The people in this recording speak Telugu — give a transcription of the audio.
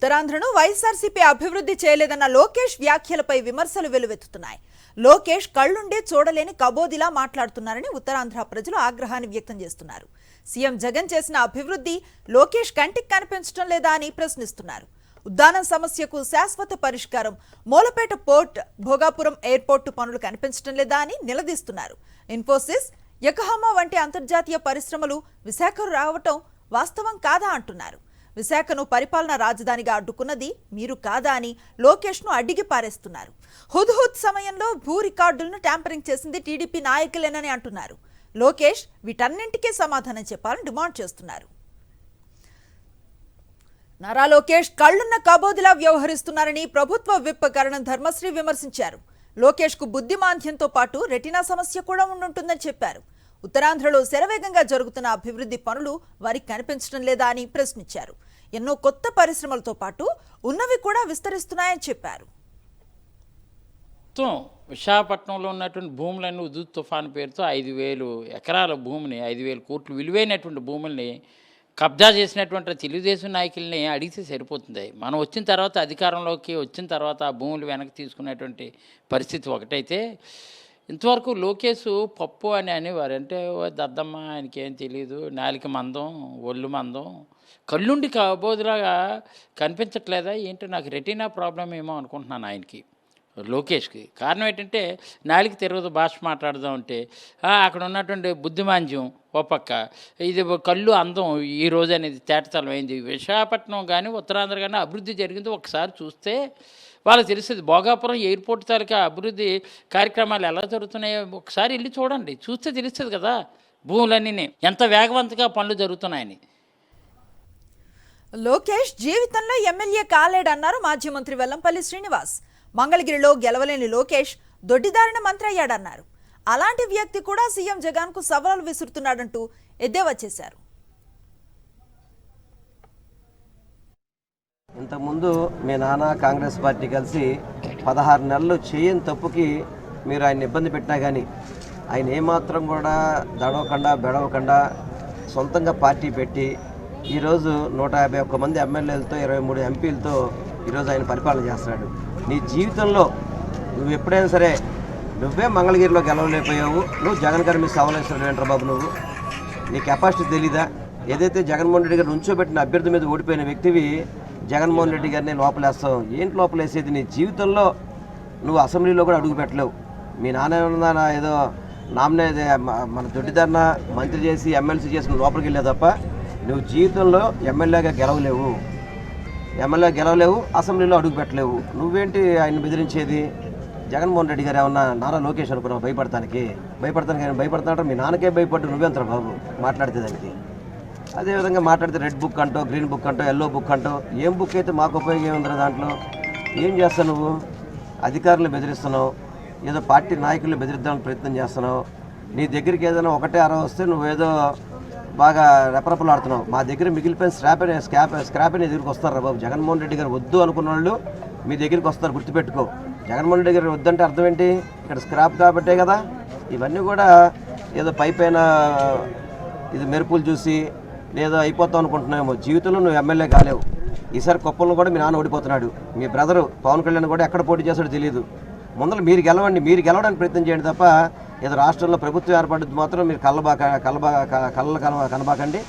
ఉత్తరాంధ్రను వైఎస్ఆర్సీపీ అభివృద్ధి చేయలేదన్న లోకేష్ వ్యాఖ్యలపై విమర్శలు వెలువెత్తుతున్నాయి. లోకేష్ కళ్ళుండే చూడలేని కబోదిలా మాట్లాడుతున్నారని ఉత్తరాంధ్ర ప్రజలు ఆగ్రహాన్ని వ్యక్తం చేస్తున్నారు. సీఎం జగన్ చేసిన అభివృద్ధి లోకేష్ కంటికి కనిపించడం లేదా అని ప్రశ్నిస్తున్నారు. ఉద్దానం సమస్యకు శాశ్వత పరిష్కారం, మూలపేట పోర్ట్, భోగాపురం ఎయిర్పోర్టు పనులు కనిపించడం లేదా అని నిలదీస్తున్నారు. ఇన్ఫోసిస్, యకోహామా వంటి అంతర్జాతీయ పరిశ్రమలు విశాఖకు రావటం వాస్తవం కాదా అంటున్నారు. విశాఖను పరిపాలనా రాజధానిగా అడ్డుకున్నది మీరు కాదా అని లోకేష్ను అడ్డిగి పారేస్తున్నారు. హుద్హుద్ సమయంలో భూ రికార్డులను ట్యాంపరింగ్ చేసింది టీడీపీ నాయకులేనని అంటున్నారు. లోకేష్ వీటన్నింటికీ సమాధానం చెప్పాలని డిమాండ్ చేస్తున్నారు. నారా లోకేష్ కళ్లున్న కబోదిలా వ్యవహరిస్తున్నారని ప్రభుత్వ విప్ కరణం ధర్మశ్రీ విమర్శించారు. లోకేష్ కు బుద్ధిమాంద్యంతో పాటు రెటినా సమస్య కూడా ఉంటుందని చెప్పారు. ఉత్తరాంధ్రలో శరవేగంగా జరుగుతున్న అభివృద్ధి పనులు వారికి కనిపించడం లేదా అని ప్రశ్నించారు. ఎన్నో కొత్త పరిశ్రమలతో పాటు ఉన్నవి కూడా విస్తరిస్తున్నాయని చెప్పారు. విశాఖపట్నంలో ఉన్నటువంటి భూములన్నీ హుదూద్ తుఫాను పేరుతో 5,000 ఎకరాల భూమిని, 5,000 కోట్లు విలువైనటువంటి భూముల్ని కబ్జా చేసినటువంటి తెలుగుదేశం నాయకుల్ని అడిగితే సరిపోతుంది. మనం వచ్చిన తర్వాత, అధికారంలోకి వచ్చిన తర్వాత ఆ భూములు వెనక్కి తీసుకునేటువంటి పరిస్థితి ఒకటైతే, ఇంతవరకు లోకేష్ పప్పు అని అనేవారు. అంటే దద్దమ్మ, ఆయనకేం తెలియదు, నాలిక మందం, ఒళ్ళు మందం, కళ్ళుండి కబోదిలాగా కనిపించట్లేదా ఏంటో, నాకు రెటీనా ప్రాబ్లం ఏమో అనుకుంటున్నాను ఆయనకి, లోకేష్కి. కారణం ఏంటంటే నాలిక తిరగదు భాష మాట్లాడదాం అంటే, అక్కడ ఉన్నటువంటి బుద్ధిమాంద్యం ఓ పక్క, ఇది కళ్ళు అందం ఈ రోజు అనేది తేటతలం అయింది. విశాఖపట్నం కానీ ఉత్తరాంధ్ర కానీ అభివృద్ధి జరిగింది ఒకసారి చూస్తే వాళ్ళకి తెలుస్తుంది. భోగాపురం ఎయిర్పోర్ట్ తాలూకా అభివృద్ధి కార్యక్రమాలు ఎలా జరుగుతున్నాయో ఒకసారి వెళ్ళి చూడండి, చూస్తే తెలుస్తుంది కదా భూములన్నీ ఎంత వేగవంతంగా పనులు జరుగుతున్నాయని. లోకేష్ జీవితంలో ఎమ్మెల్యే కాలేడన్నారు మాజీ మంత్రి వెల్లంపల్లి శ్రీనివాస్. మంగళగిరిలో గెలవలేని లోకేష్ దొడ్డిదారిన మంత్రి అయ్యాడన్నారు. అలాంటి వ్యక్తి కూడా సీఎం జగన్ కు సవాలు విసురుతున్నాడంటూ ఎద్దేవా చేశారు. ఇంతకుముందు మీ నాన్న కాంగ్రెస్ పార్టీ కలిసి 16 నెలలు చేయని తప్పుకి మీరు ఆయన ఇబ్బంది పెట్టినా కానీ ఆయన ఏమాత్రం కూడా దడవకుండా బెడవకుండా సొంతంగా పార్టీ పెట్టి ఈరోజు 151 మంది ఎమ్మెల్యేలతో 23 ఎంపీలతో ఈరోజు ఆయన పరిపాలన చేస్తున్నాడు. నీ జీవితంలో నువ్వు ఎప్పుడైనా సరే నువ్వే మంగళగిరిలో గెలవలేకపోయావు, నువ్వు జగన్ గారి మీద సవాలేశ్వరం ఏంట్రా బాబు, నువ్వు నీ కెపాసిటీ తెలీదా? ఏదైతే జగన్మోహన్ రెడ్డి గారు నుంచోబెట్టిన అభ్యర్థి మీద ఓడిపోయిన వ్యక్తివి జగన్మోహన్ రెడ్డి గారిని లోపలేస్తావు. ఏంటి లోపలేసేది? నీ జీవితంలో నువ్వు అసెంబ్లీలో కూడా అడుగు పెట్టలేవు. మీ నాన్న ఏదో నామినే మన దొడ్డిదారిన మంత్రి చేసి ఎమ్మెల్సీ చేసి లోపలికి వెళ్ళే తప్ప నువ్వు జీవితంలో ఎమ్మెల్యేగా గెలవలేవు, అసెంబ్లీలో అడుగు పెట్టలేవు. నువ్వేంటి ఆయన బెదిరించేది? జగన్మోహన్ రెడ్డి గారు ఏమన్నా నారా లోకేష్ అనుకున్నావు భయపడతానికి ఆయన భయపడతాడు. మీ నాన్నకే భయపడ్డు నువ్వెంత బాబు మాట్లాడితే దానికి. అదేవిధంగా మాట్లాడితే రెడ్ బుక్ అంటో, గ్రీన్ బుక్ అంటో, ఎల్లో బుక్ అంటో, ఏం బుక్ అయితే మాకు ఉపయోగం ఉందిరా? దాంట్లో ఏం చేస్తావు నువ్వు? అధికారులను బెదిరిస్తున్నావు, ఏదో పార్టీ నాయకులను బెదిరిద్దామని ప్రయత్నం చేస్తున్నావు. నీ దగ్గరికి ఏదైనా 1-6 వస్తే నువ్వేదో బాగా రెపరెపలాడుతున్నావు. మా దగ్గర మిగిలిపోయిన స్క్రాప్ అనే దగ్గరికి వస్తారు బాబు. జగన్మోహన్ రెడ్డి గారు వద్దు అనుకున్న వాళ్ళు మీ దగ్గరికి వస్తారు, గుర్తుపెట్టుకో. జగన్మోహన్ రెడ్డి గారు వద్దంటే అర్థం ఏంటి? ఇక్కడ స్క్రాప్ కాబట్టే కదా. ఇవన్నీ కూడా ఏదో పైపైన ఇది మెరుపులు చూసి లేదో అయిపోతావు అనుకుంటున్నామో. జీవితంలో నువ్వు ఎమ్మెల్యే కాలేవు. ఈసారి కుప్పంలో కూడా మీ నాన్న ఓడిపోతున్నాడు. మీ బ్రదరు పవన్ కళ్యాణ్ కూడా ఎక్కడ పోటీ చేస్తాడో తెలియదు. ముందర మీరు గెలవడానికి ప్రయత్నం చేయండి తప్ప ఏదో రాష్ట్రంలో ప్రభుత్వం ఏర్పడింది మాత్రం మీరు కనబాకండి.